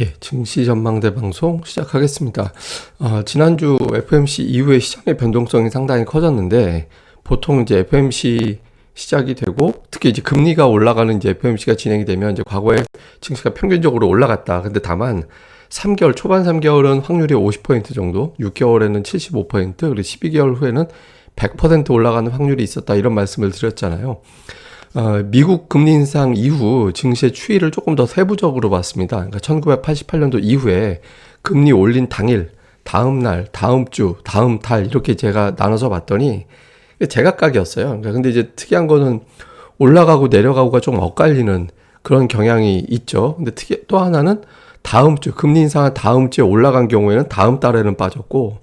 예, 증시 전망대 방송 시작하겠습니다. 지난주 FOMC 이후에 시장의 변동성이 상당히 커졌는데, 보통 이제 FOMC 시작이 되고, 특히 이제 금리가 올라가는 이제 FOMC가 진행이 되면 이제 과거에 증시가 평균적으로 올라갔다. 근데 다만 3개월, 초반 3개월은 확률이 50% 정도, 6개월에는 75%, 그리고 12개월 후에는 100% 올라가는 확률이 있었다. 이런 말씀을 드렸잖아요. 미국 금리 인상 이후 증시의 추이를 조금 더 세부적으로 봤습니다. 그러니까 1988년도 이후에 금리 올린 당일, 다음 날, 다음 주, 다음 달 이렇게 제가 나눠서 봤더니 제각각이었어요. 그러니까 근데 이제 특이한 거는 올라가고 내려가고가 좀 엇갈리는 그런 경향이 있죠. 근데 또 하나는 다음 주, 금리 인상한 다음 주에 올라간 경우에는 다음 달에는 빠졌고,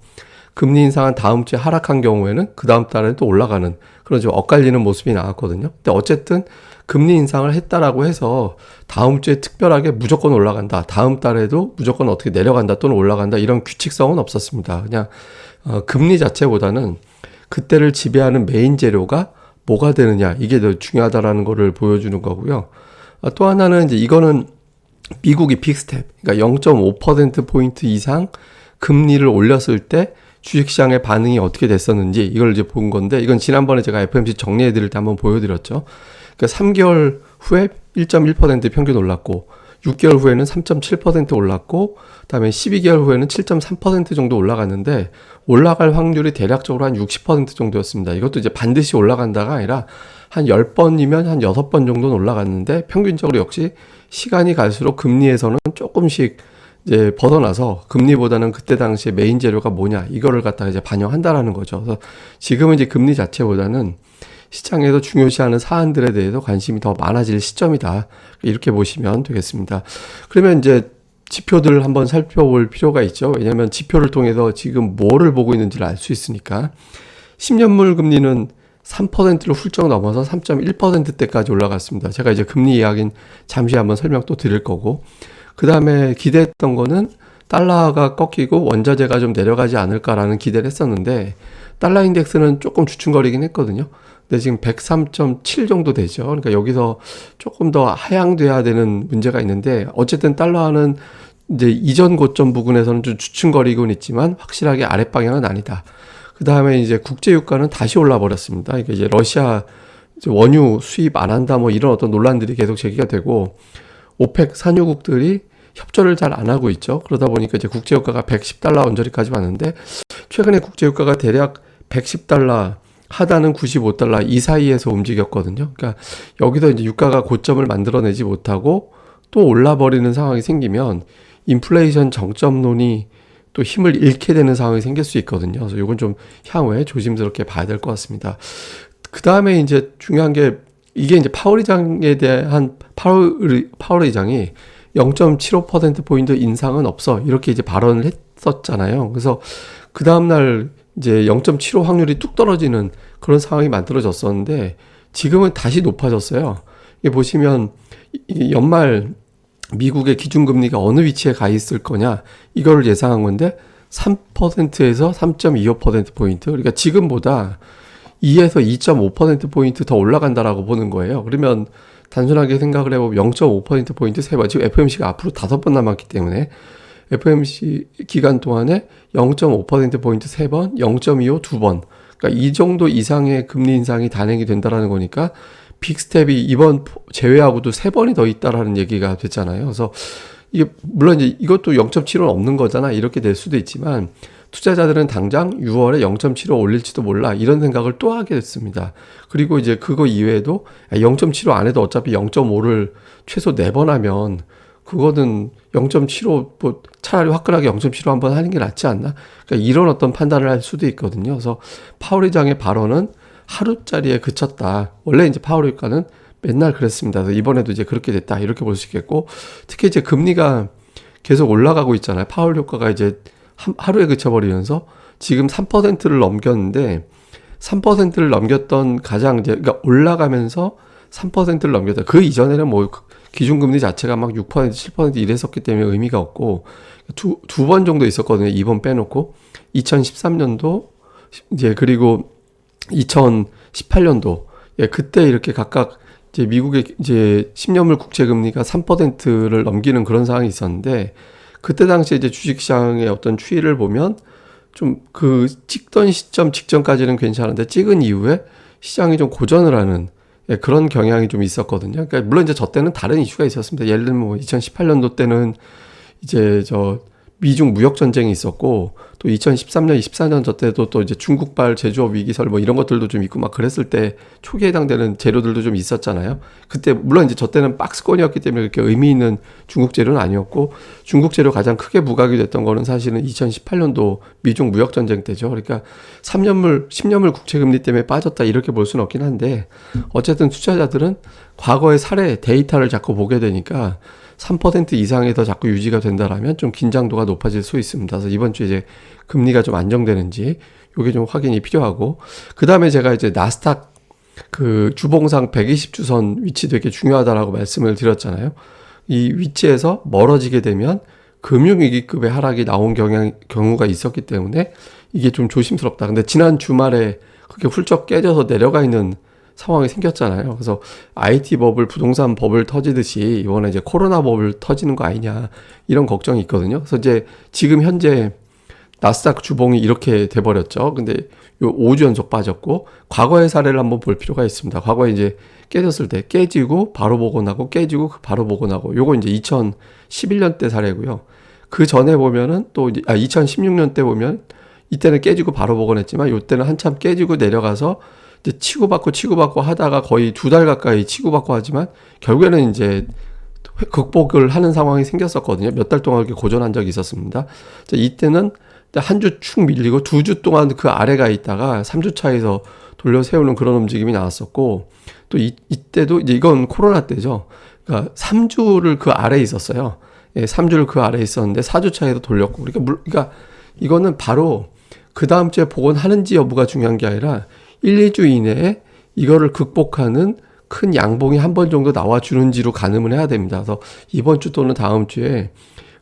금리 인상한 다음 주에 하락한 경우에는 그 다음 달에는 또 올라가는 그런 좀 엇갈리는 모습이 나왔거든요. 근데 어쨌든 금리 인상을 했다라고 해서 다음 주에 특별하게 무조건 올라간다, 다음 달에도 무조건 어떻게 내려간다 또는 올라간다 이런 규칙성은 없었습니다. 그냥 금리 자체보다는 그때를 지배하는 메인 재료가 뭐가 되느냐, 이게 더 중요하다라는 거를 보여주는 거고요. 또 하나는 이제 이거는 미국이 빅스텝, 그러니까 0.5%포인트 이상 금리를 올렸을 때 주식시장의 반응이 어떻게 됐었는지 이걸 이제 본 건데, 이건 지난번에 제가 FOMC 정리해드릴 때 한번 보여드렸죠. 그러니까 3개월 후에 1.1% 평균 올랐고, 6개월 후에는 3.7% 올랐고, 그다음에 12개월 후에는 7.3% 정도 올라갔는데, 올라갈 확률이 대략적으로 한 60% 정도였습니다. 이것도 이제 반드시 올라간다가 아니라 한 10번이면 한 6번 정도는 올라갔는데, 평균적으로 역시 시간이 갈수록 금리에서는 조금씩 이제 벗어나서 금리보다는 그때 당시에 메인 재료가 뭐냐 이거를 갖다가 이제 반영한다라는 거죠. 그래서 지금은 이제 금리 자체보다는 시장에서 중요시하는 사안들에 대해서 관심이 더 많아질 시점이다. 이렇게 보시면 되겠습니다. 그러면 이제 지표들을 한번 살펴볼 필요가 있죠. 왜냐하면 지표를 통해서 지금 뭐를 보고 있는지를 알 수 있으니까. 10년물 금리는 3%를 훌쩍 넘어서 3.1%대까지 올라갔습니다. 제가 이제 금리 이야기는 잠시 한번 설명 또 드릴 거고, 그 다음에 기대했던 거는 달러가 꺾이고 원자재가 좀 내려가지 않을까라는 기대를 했었는데, 달러 인덱스는 조금 주춤거리긴 했거든요. 근데 지금 103.7 정도 되죠. 그러니까 여기서 조금 더 하향돼야 되는 문제가 있는데, 어쨌든 달러는 이제 이전 고점 부근에서는 좀 주춤거리곤 있지만 확실하게 아랫방향은 아니다. 그 다음에 이제 국제유가는 다시 올라 버렸습니다. 이게 이제 러시아 원유 수입 안 한다 뭐 이런 어떤 논란들이 계속 제기가 되고, 오펙 산유국들이 협조를 잘 안 하고 있죠. 그러다 보니까 이제 국제유가가 110달러 언저리까지 왔는데, 최근에 국제유가가 대략 110달러, 하단은 95달러 이 사이에서 움직였거든요. 그러니까 여기서 이제 유가가 고점을 만들어내지 못하고 또 올라버리는 상황이 생기면 인플레이션 정점론이 또 힘을 잃게 되는 상황이 생길 수 있거든요. 그래서 이건 좀 향후에 조심스럽게 봐야 될 것 같습니다. 그 다음에 이제 중요한 게, 이게 이제 파월 의장에 대한 파월 의장이 0.75%포인트 인상은 없어, 이렇게 이제 발언을 했었잖아요. 그래서 그 다음날 이제 0.75 확률이 뚝 떨어지는 그런 상황이 만들어졌었는데, 지금은 다시 높아졌어요. 이게 보시면 연말 미국의 기준금리가 어느 위치에 가 있을 거냐, 이거를 예상한 건데 3%에서 3.25%포인트, 그러니까 지금보다 2에서 2.5%포인트 더 올라간다라고 보는 거예요. 그러면 단순하게 생각을 해보면 0.5%포인트 3번, 지금 FOMC가 앞으로 5번 남았기 때문에 FOMC 기간 동안에 0.5%포인트 3번, 0.25 2번, 그러니까 이 정도 이상의 금리 인상이 단행이 된다라는 거니까 빅스텝이 이번 제외하고도 3번이 더 있다라는 얘기가 됐잖아요. 그래서 이게 물론 이제 이것도 0.75는 없는 거잖아, 이렇게 될 수도 있지만, 투자자들은 당장 6월에 0.75 올릴지도 몰라 이런 생각을 또 하게 됐습니다. 그리고 이제 그거 이외에도 0.75 안 해도 어차피 0.5를 최소 4번 하면 그거는 0.75 뭐 차라리 화끈하게 0.75 한번 하는 게 낫지 않나? 그러니까 이런 어떤 판단을 할 수도 있거든요. 그래서 파월 의장의 발언은 하루짜리에 그쳤다. 원래 이제 파월 의장은 맨날 그랬습니다. 그래서 이번에도 이제 그렇게 됐다, 이렇게 볼 수 있겠고, 특히 이제 금리가 계속 올라가고 있잖아요. 파월 효과가 이제 하루에 그쳐버리면서 지금 3%를 넘겼는데, 3%를 넘겼던 가장 이제, 그러니까 올라가면서 3%를 넘겼다. 그 이전에는 뭐 기준금리 자체가 막 6%, 7% 이랬었기 때문에 의미가 없고, 두 번 정도 있었거든요. 2번 빼놓고. 2013년도, 이제 그리고 2018년도, 예, 그때 이렇게 각각 이제 미국의 이제 10년물 국채 금리가 3%를 넘기는 그런 상황이 있었는데 그때 당시에 이제 주식시장의 어떤 추이를 보면 좀 그 찍던 시점 직전까지는 괜찮은데 찍은 이후에 시장이 좀 고전을 하는 그런 경향이 좀 있었거든요. 그러니까 물론 이제 저 때는 다른 이슈가 있었습니다. 예를 들면 뭐 2018년도 때는 이제 미중 무역 전쟁이 있었고 또 2013년, 24년 저 때도 또 이제 중국발 제조업 위기설 뭐 이런 것들도 좀 있고 막 그랬을 때 초기에 해당되는 재료들도 좀 있었잖아요. 그때 물론 이제 저 때는 박스권이었기 때문에 그렇게 의미 있는 중국 재료는 아니었고 중국 재료 가장 크게 부각이 됐던 거는 사실은 2018년도 미중 무역 전쟁 때죠. 그러니까 3년물, 10년물 국채 금리 때문에 빠졌다 이렇게 볼 수는 없긴 한데 어쨌든 투자자들은 과거의 사례 데이터를 자꾸 보게 되니까 3% 이상이 더 자꾸 유지가 된다라면 좀 긴장도가 높아질 수 있습니다. 그래서 이번 주에 이제 금리가 좀 안정되는지 요게 좀 확인이 필요하고 그 다음에 제가 이제 나스닥 그 주봉상 120주선 위치 되게 중요하다라고 말씀을 드렸잖아요. 이 위치에서 멀어지게 되면 금융위기급의 하락이 나온 경우가 있었기 때문에 이게 좀 조심스럽다. 근데 지난 주말에 그렇게 훌쩍 깨져서 내려가 있는 상황이 생겼잖아요. 그래서 IT 버블, 부동산 버블 터지듯이 이번에 이제 코로나 버블 터지는 거 아니냐 이런 걱정이 있거든요. 그래서 이제 지금 현재 나스닥 주봉이 이렇게 돼버렸죠. 근데 요 5주 연속 빠졌고 과거의 사례를 한번 볼 필요가 있습니다. 과거에 이제 깨졌을 때 깨지고 바로 복원하고 깨지고 바로 복원하고 요거 이제 2011년 때 사례고요. 그 전에 보면은 또 2016년 때 보면 이때는 깨지고 바로 복원했지만 요때는 한참 깨지고 내려가서 이제 치고받고 하다가 거의 2달 가까이 치고받고 하지만 결국에는 이제 극복을 하는 상황이 생겼었거든요. 몇 달 동안 이렇게 고전한 적이 있었습니다. 이때는 한 주 축 밀리고 2주 동안 그 아래가 있다가 3주 차에서 돌려 세우는 그런 움직임이 나왔었고 또 이때도 이제 이건 코로나 때죠. 그러니까 3주를 그 아래에 있었어요. 예, 3주를 그 아래에 있었는데 4주 차에도 돌렸고 그러니까 이거는 바로 그 다음 주에 복원하는지 여부가 중요한 게 아니라 1, 2주 이내에 이거를 극복하는 큰 양봉이 한 번 정도 나와주는지로 가늠을 해야 됩니다. 그래서 이번 주 또는 다음 주에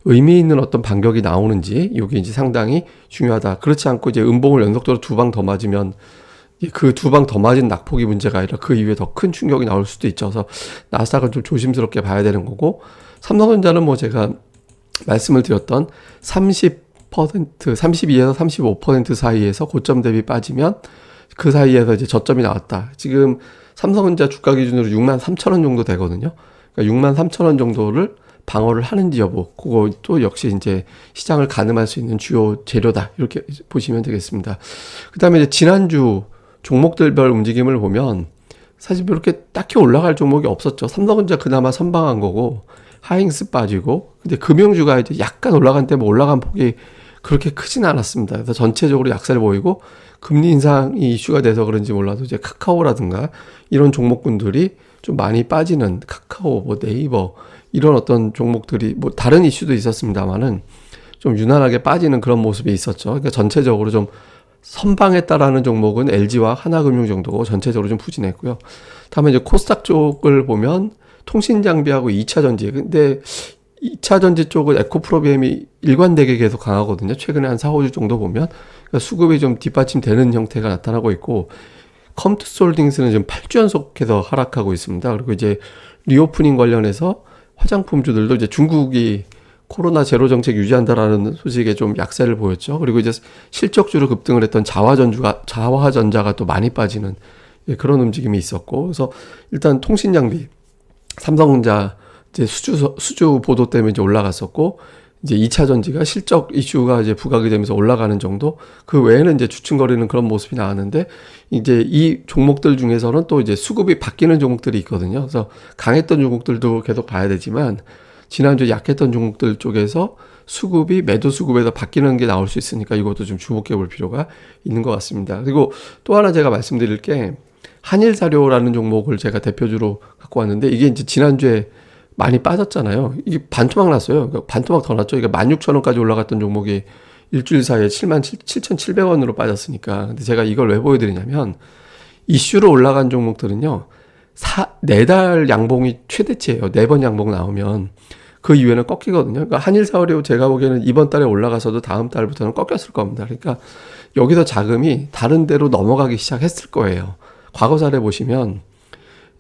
의미 있는 어떤 반격이 나오는지 이게 이제 상당히 중요하다. 그렇지 않고 이제 음봉을 연속적으로 2방 더 맞으면 그 2방 더 맞은 낙폭이 문제가 아니라 그 이후에 더 큰 충격이 나올 수도 있죠. 그래서 나스닥은 좀 조심스럽게 봐야 되는 거고 삼성전자는 뭐 제가 말씀을 드렸던 32에서 35% 사이에서 고점 대비 빠지면 그 사이에서 이제 저점이 나왔다. 지금 삼성전자 주가 기준으로 63,000원 정도 되거든요. 그러니까 63,000원 정도를 방어를 하는지 여부, 그것도 역시 이제 시장을 가늠할 수 있는 주요 재료다. 이렇게 보시면 되겠습니다. 그 다음에 이제 지난주 종목들별 움직임을 보면 사실 그렇게 딱히 올라갈 종목이 없었죠. 삼성전자 그나마 선방한 거고, 하잉스 빠지고, 근데 금융주가 이제 약간 올라간 때 뭐 올라간 폭이 그렇게 크진 않았습니다. 그래서 전체적으로 약세를 보이고, 금리 인상이 이슈가 돼서 그런지 몰라도 이제 카카오라든가 이런 종목군들이 좀 많이 빠지는 카카오, 뭐 네이버 이런 어떤 종목들이 뭐 다른 이슈도 있었습니다만은 좀 유난하게 빠지는 그런 모습이 있었죠. 그러니까 전체적으로 좀 선방했다라는 종목은 LG와 하나금융 정도고 전체적으로 좀 부진했고요. 다음에 이제 코스닥 쪽을 보면 통신장비하고 2차전지. 근데 2차전지 쪽은 에코프로비엠이 일관되게 계속 강하거든요. 최근에 한 4, 5주 정도 보면. 그러니까 수급이 좀 뒷받침되는 형태가 나타나고 있고, 컴투스홀딩스는 지금 8주 연속해서 하락하고 있습니다. 그리고 이제 리오프닝 관련해서 화장품주들도 이제 중국이 코로나 제로 정책 유지한다라는 소식에 좀 약세를 보였죠. 그리고 이제 실적주로 급등을 했던 자화전자가 또 많이 빠지는 그런 움직임이 있었고, 그래서 일단 통신장비, 삼성전자 이제 수주 보도 때문에 이제 올라갔었고, 이제 2차 전지가 실적 이슈가 이제 부각이 되면서 올라가는 정도, 그 외에는 이제 주춤거리는 그런 모습이 나왔는데, 이제 이 종목들 중에서는 또 이제 수급이 바뀌는 종목들이 있거든요. 그래서 강했던 종목들도 계속 봐야 되지만, 지난주에 약했던 종목들 쪽에서 수급이 매도 수급에서 바뀌는 게 나올 수 있으니까 이것도 좀 주목해 볼 필요가 있는 것 같습니다. 그리고 또 하나 제가 말씀드릴 게, 한일사료라는 종목을 제가 대표주로 갖고 왔는데, 이게 이제 지난주에 많이 빠졌잖아요. 이게 반토막 났어요. 그러니까 반토막 더 났죠. 이게 16,000원까지 올라갔던 종목이 일주일 사이에 77,700원으로 빠졌으니까. 근데 제가 이걸 왜 보여드리냐면, 이슈로 올라간 종목들은요, 4달 양봉이 최대치예요. 4번 양봉 나오면. 그 이후에는 꺾이거든요. 그러니까 한일사료 제가 보기에는 이번 달에 올라가서도 다음 달부터는 꺾였을 겁니다. 그러니까 여기서 자금이 다른 데로 넘어가기 시작했을 거예요. 과거 사례 보시면,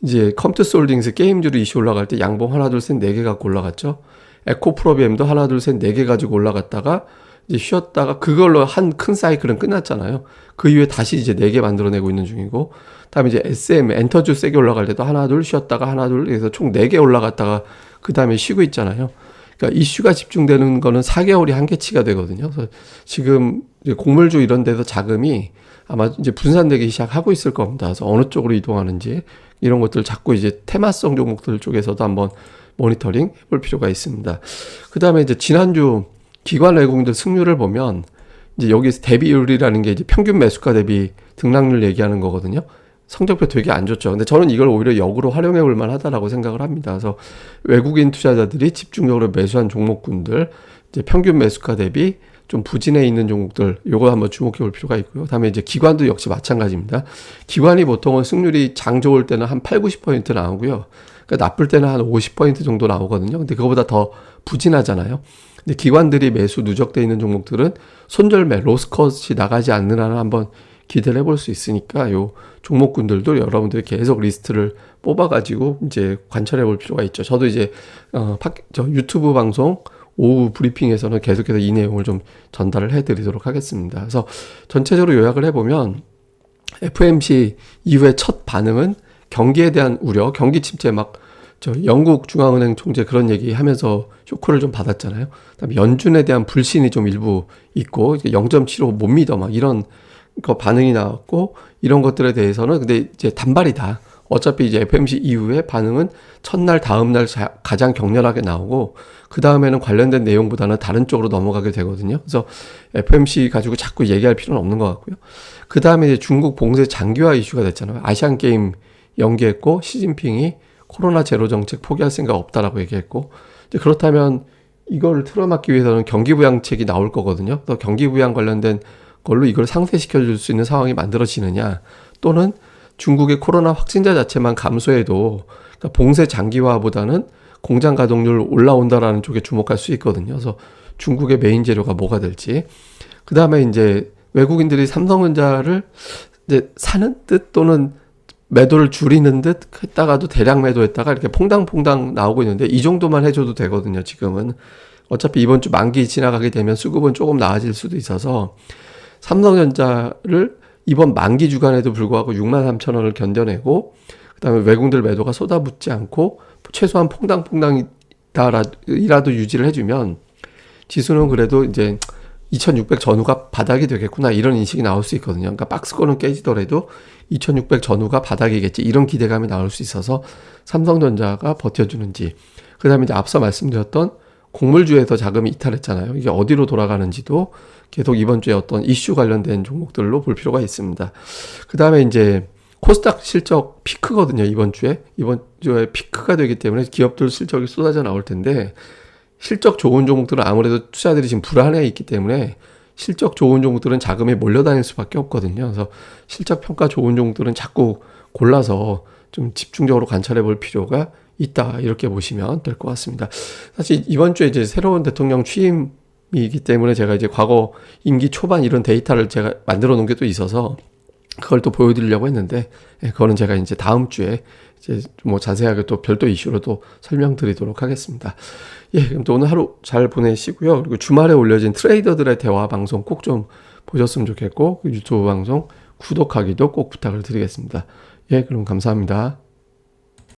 이제 컴투스 홀딩스 게임주로 이슈 올라갈 때 양봉 하나 둘 셋 네 개 갖고 올라갔죠. 에코프로비엠도 하나 둘 셋 네 개 가지고 올라갔다가 이제 쉬었다가 그걸로 한 큰 사이클은 끝났잖아요. 그 이후에 다시 이제 네 개 만들어내고 있는 중이고, 다음에 이제 SM 엔터주 세게 올라갈 때도 하나 둘 쉬었다가 하나 둘 해서 총 네 개 올라갔다가 그 다음에 쉬고 있잖아요. 그러니까 이슈가 집중되는 거는 4개월이 한계치가 되거든요. 그래서 지금 이제 곡물주 이런 데서 자금이 아마 이제 분산되기 시작하고 있을 겁니다. 그래서 어느 쪽으로 이동하는지 이런 것들 자꾸 이제 테마성 종목들 쪽에서도 한번 모니터링 해볼 필요가 있습니다. 그 다음에 이제 지난주 기관 외국인들 승률을 보면 이제 여기서 대비율이라는 게 이제 평균 매수가 대비 등락률 얘기하는 거거든요. 성적표 되게 안 좋죠. 근데 저는 이걸 오히려 역으로 활용해 볼 만하다라고 생각을 합니다. 그래서 외국인 투자자들이 집중적으로 매수한 종목군들, 이제 평균 매수가 대비 좀 부진해 있는 종목들, 요거 한번 주목해 볼 필요가 있고요. 다음에 이제 기관도 역시 마찬가지입니다. 기관이 보통은 승률이 장 좋을 때는 한 8, 90% 나오고요. 그러니까 나쁠 때는 한 50% 정도 나오거든요. 근데 그거보다 더 부진하잖아요. 근데 기관들이 매수 누적돼 있는 종목들은 손절매, 로스컷이 나가지 않는 한은 한번 기대를 해볼 수 있으니까 요 종목군들도 여러분들이 계속 리스트를 뽑아가지고 이제 관찰해 볼 필요가 있죠. 저도 이제 저 유튜브 방송 오후 브리핑에서는 계속해서 이 내용을 좀 전달을 해드리도록 하겠습니다. 그래서 전체적으로 요약을 해보면 FOMC 이후의 첫 반응은 경기에 대한 우려, 경기 침체 저 영국 중앙은행 총재 그런 얘기 하면서 쇼크를 좀 받았잖아요. 그다음에 연준에 대한 불신이 좀 일부 있고 0.75 못 믿어 이런 거 반응이 나왔고, 이런 것들에 대해서는 근데 이제 단발이다. 어차피 이제 FOMC 이후에 반응은 첫날 다음날 가장 격렬하게 나오고 그 다음에는 관련된 내용보다는 다른 쪽으로 넘어가게 되거든요. 그래서 FOMC 가지고 자꾸 얘기할 필요는 없는 것 같고요. 그 다음에 이제 중국 봉쇄 장기화 이슈가 됐잖아요. 아시안 게임 연기했고 시진핑이 코로나 제로 정책 포기할 생각 없다라고 얘기했고, 이제 그렇다면 이걸 틀어막기 위해서는 경기 부양책이 나올 거거든요. 그래서 경기 부양 관련된 걸로 이걸 상쇄시켜 줄 수 있는 상황이 만들어지느냐, 또는 중국의 코로나 확진자 자체만 감소해도 그러니까 봉쇄 장기화보다는 공장 가동률 올라온다라는 쪽에 주목할 수 있거든요. 그래서 중국의 메인 재료가 뭐가 될지. 그 다음에 이제 외국인들이 삼성전자를 이제 사는 듯 또는 매도를 줄이는 듯 했다가도 대량 매도했다가 이렇게 퐁당퐁당 나오고 있는데 이 정도만 해줘도 되거든요. 지금은 어차피 이번 주 만기 지나가게 되면 수급은 조금 나아질 수도 있어서 삼성전자를 이번 만기 주간에도 불구하고 63,000원을 견뎌내고 그다음에 외국인들 매도가 쏟아붓지 않고 최소한 퐁당퐁당이라도 유지를 해주면 지수는 그래도 이제 2600 전후가 바닥이 되겠구나 이런 인식이 나올 수 있거든요. 그러니까 박스권은 깨지더라도 2600 전후가 바닥이겠지 이런 기대감이 나올 수 있어서 삼성전자가 버텨주는지, 그 다음에 이제 앞서 말씀드렸던 곡물주에서 자금이 이탈했잖아요. 이게 어디로 돌아가는지도 계속 이번 주에 어떤 이슈 관련된 종목들로 볼 필요가 있습니다. 그 다음에 이제 코스닥 실적 피크거든요. 이번 주에 피크가 되기 때문에 기업들 실적이 쏟아져 나올 텐데, 실적 좋은 종목들은 아무래도 투자들이 지금 불안해 있기 때문에 실적 좋은 종목들은 자금이 몰려다닐 수밖에 없거든요. 그래서 실적 평가 좋은 종목들은 자꾸 골라서 좀 집중적으로 관찰해 볼 필요가 있다, 이렇게 보시면 될 것 같습니다. 사실 이번 주에 이제 새로운 대통령 취임이기 때문에 제가 이제 과거 임기 초반 이런 데이터를 제가 만들어 놓은 게 또 있어서 그걸 또 보여드리려고 했는데, 그거는 제가 이제 다음 주에 이제 뭐 자세하게 또 별도 이슈로 또 설명드리도록 하겠습니다. 그럼 또 오늘 하루 잘 보내시고요. 그리고 주말에 올려진 트레이더들의 대화 방송 꼭 좀 보셨으면 좋겠고, 유튜브 방송 구독하기도 꼭 부탁을 드리겠습니다. 그럼 감사합니다.